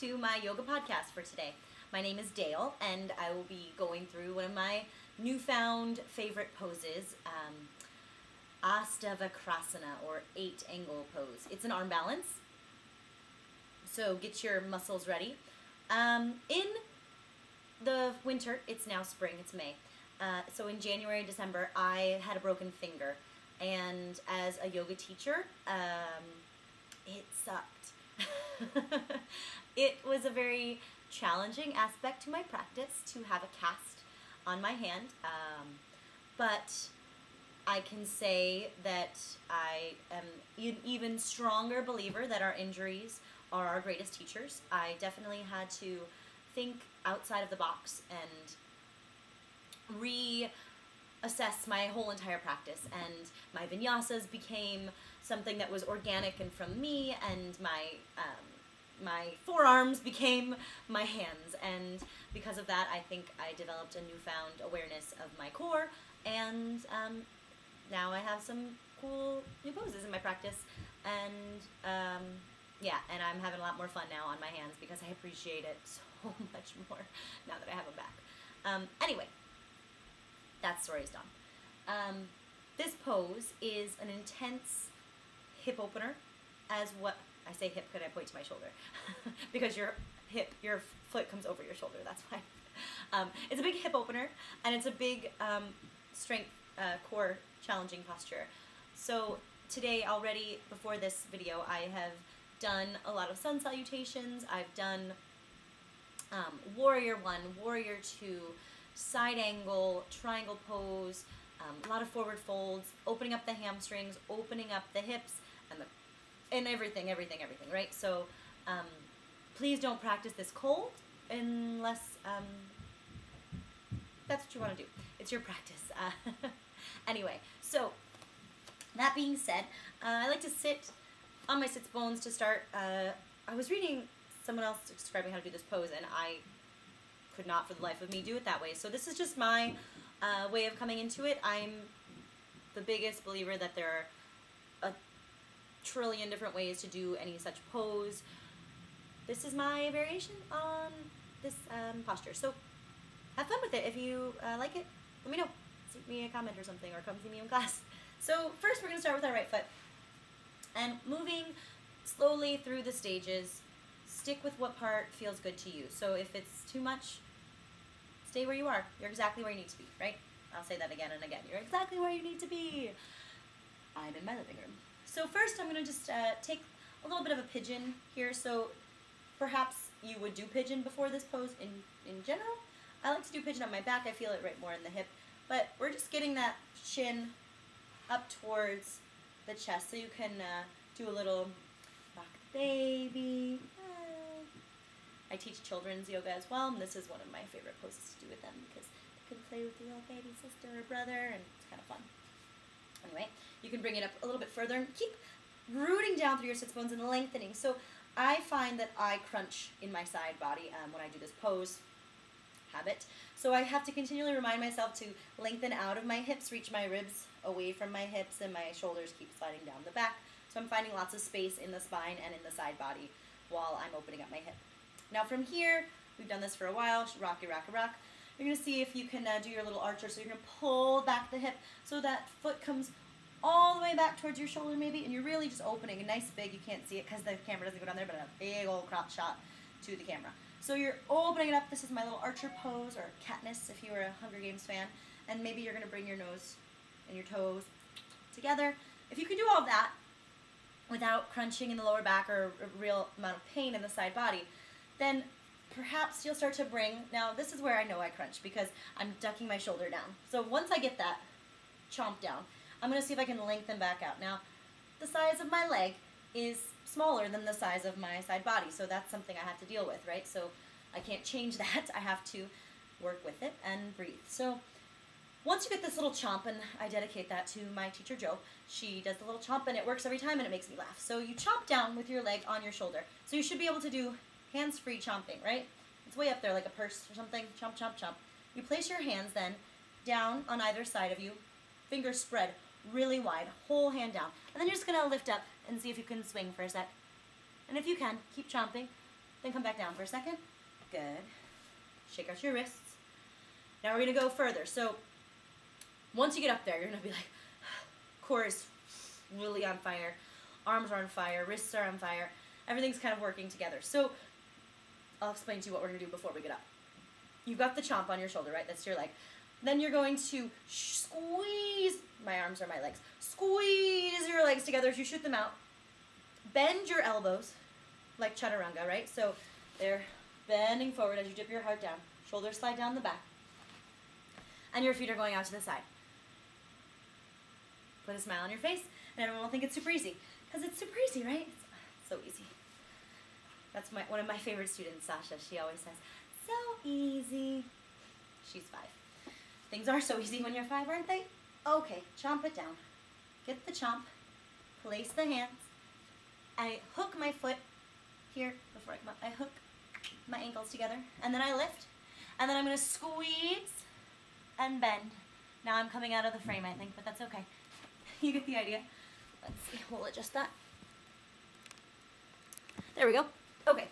to my yoga podcast for today. My name is Dayle, and I will be going through one of my newfound favorite poses, Astavakrasana, or 8-angle pose. It's an arm balance, so get your muscles ready. In the winter, it's now spring, it's May. So in January and December, I had a broken finger, and as a yoga teacher, it sucked. It was a very challenging aspect to my practice to have a cast on my hand, but I can say that I am an even stronger believer that our injuries are our greatest teachers. I definitely had to think outside of the box and reassess my whole entire practice, and my vinyasas became something that was organic and from me, and my forearms became my hands, and because of that I think I developed a newfound awareness of my core, and now I have some cool new poses in my practice, and yeah, and I'm having a lot more fun now on my hands because I appreciate it so much more now that I have them back. Anyway, that story's done. This pose is an intense hip opener, as what I say hip because I point to my shoulder because your foot comes over your shoulder, that's why. It's a big hip opener, and it's a big strength, core challenging posture. So today already, before this video, I have done a lot of sun salutations. I've done warrior 1, warrior 2, side angle, triangle pose, a lot of forward folds, opening up the hamstrings, opening up the hips, and everything, right? So please don't practice this cold unless that's what you want to do. It's your practice. Anyway, so that being said, I like to sit on my sits bones to start. I was reading someone else describing how to do this pose, and I could not for the life of me do it that way. So this is just my way of coming into it. I'm the biggest believer that there are a trillion different ways to do any such pose. This is my variation on this posture. So have fun with it. If you like it, let me know. Send me a comment or something, or come see me in class. So first we're going to start with our right foot. And moving slowly through the stages, stick with what part feels good to you. So if it's too much, stay where you are. You're exactly where you need to be, right? I'll say that again and again. You're exactly where you need to be. I'm in my living room. So first I'm going to just take a little bit of a pigeon here. So perhaps you would do pigeon before this pose in general. I like to do pigeon on my back. I feel it right more in the hip. But we're just getting that chin up towards the chest, so you can do a little rock the baby. I teach children's yoga as well, and this is one of my favorite poses to do with them because they can play with the little baby sister or brother, and it's kind of fun. Anyway, you can bring it up a little bit further and keep rooting down through your sits bones and lengthening. So I find that I crunch in my side body when I do this pose. Habit. So I have to continually remind myself to lengthen out of my hips, reach my ribs away from my hips, and my shoulders keep sliding down the back. So I'm finding lots of space in the spine and in the side body while I'm opening up my hip. Now from here, we've done this for a while, rocky, rock, rock. You're going to see if you can do your little archer. So you're going to pull back the hip so that foot comes all the way back towards your shoulder maybe, and you're really just opening a nice big, you can't see it because the camera doesn't go down there, but a big old crop shot to the camera. So you're opening it up. This is my little archer pose, or Katniss if you were a Hunger Games fan, and maybe you're going to bring your nose and your toes together. If you can do all of that without crunching in the lower back or a real amount of pain in the side body, then perhaps you'll start to bring, now this is where I know I crunch because I'm ducking my shoulder down. So once I get that chomp down, I'm going to see if I can lengthen back out. Now, the size of my leg is smaller than the size of my side body, so that's something I have to deal with, right? So I can't change that. I have to work with it and breathe. So once you get this little chomp, and I dedicate that to my teacher Jo, she does the little chomp and it works every time and it makes me laugh. So you chomp down with your leg on your shoulder. So you should be able to do hands-free chomping, right? It's way up there like a purse or something. Chomp, chomp, chomp. You place your hands then down on either side of you, fingers spread really wide, whole hand down. And then you're just going to lift up and see if you can swing for a sec. And if you can, keep chomping. Then come back down for a second. Good. Shake out your wrists. Now we're going to go further. So once you get up there, you're going to be like, core is really on fire. Arms are on fire. Wrists are on fire. Everything's kind of working together. So I'll explain to you what we're going to do before we get up. You've got the chomp on your shoulder, right? That's your leg. Then you're going to squeeze, my arms are my legs, squeeze your legs together as you shoot them out. Bend your elbows like chaturanga, right? So they're bending forward as you dip your heart down. Shoulders slide down the back. And your feet are going out to the side. Put a smile on your face, and everyone will think it's super easy. Because it's super easy, right? It's so easy. That's one of my favorite students, Sasha. She always says, so easy. She's 5. Things are so easy when you're 5, aren't they? Okay, chomp it down. Get the chomp. Place the hands. I hook my foot here before I come up. I hook my ankles together, and then I lift. And then I'm going to squeeze and bend. Now I'm coming out of the frame, I think, but that's okay. You get the idea. Let's see. We'll adjust that. There we go. Okay.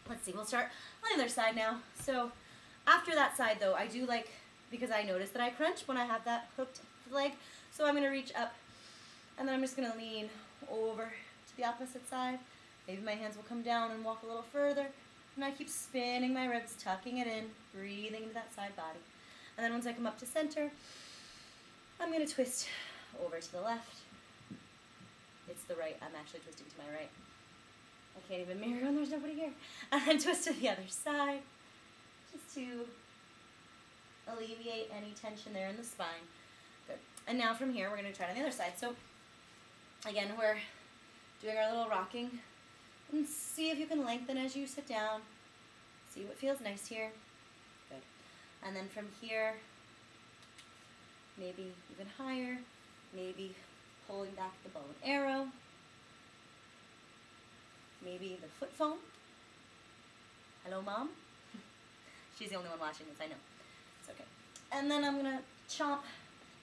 Let's see. We'll start on the other side now. So after that side, though, I do like, because I notice that I crunch when I have that hooked leg. So I'm going to reach up, and then I'm just going to lean over to the opposite side. Maybe my hands will come down and walk a little further. And I keep spinning my ribs, tucking it in, breathing into that side body. And then once I come up to center, I'm going to twist over to the left. It's the right. I'm actually twisting to my right. I can't even mirror when there's nobody here. And then twist to the other side, just to alleviate any tension there in the spine. Good. And now from here, we're going to try it on the other side. So again, we're doing our little rocking. And see if you can lengthen as you sit down. See what feels nice here. Good. And then from here, maybe even higher, maybe pulling back the bow and arrow. Maybe the foot foam. Hello, Mom. She's the only one watching this, I know. It's okay. And then I'm going to chomp.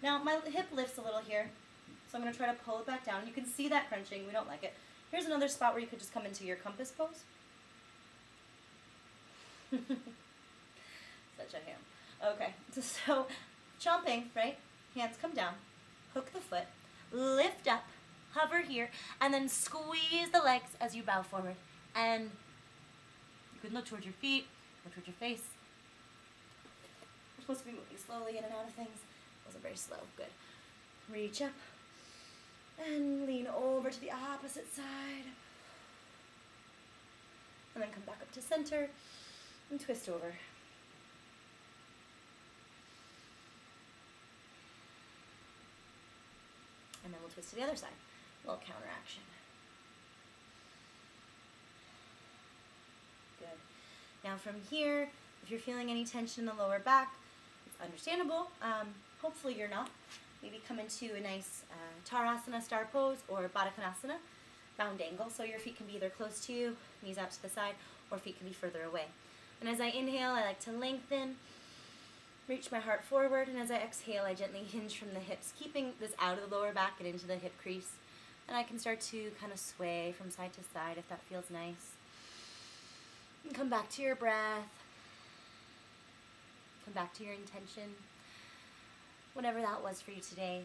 Now, my hip lifts a little here, so I'm going to try to pull it back down. You can see that crunching. We don't like it. Here's another spot where you could just come into your compass pose. Such a ham. Okay, so chomping, right? Hands come down, hook the foot, lift up, hover here, and then squeeze the legs as you bow forward. And you can look towards your feet, look towards your face. We're supposed to be moving slowly in and out of things. It wasn't very slow. Good. Reach up. And lean over to the opposite side. And then come back up to center and twist over. And then we'll twist to the other side. A little counter action. Good. Now from here, if you're feeling any tension in the lower back, it's understandable. Hopefully you're not. Maybe come into a nice Tarasana star pose or Baddha bound angle. So your feet can be either close to you, knees out to the side, or feet can be further away. And as I inhale, I like to lengthen, reach my heart forward, and as I exhale, I gently hinge from the hips, keeping this out of the lower back and into the hip crease. And I can start to kind of sway from side to side if that feels nice. And come back to your breath. Come back to your intention. Whatever that was for you today.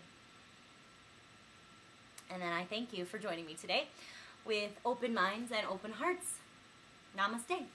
And then I thank you for joining me today with open minds and open hearts. Namaste.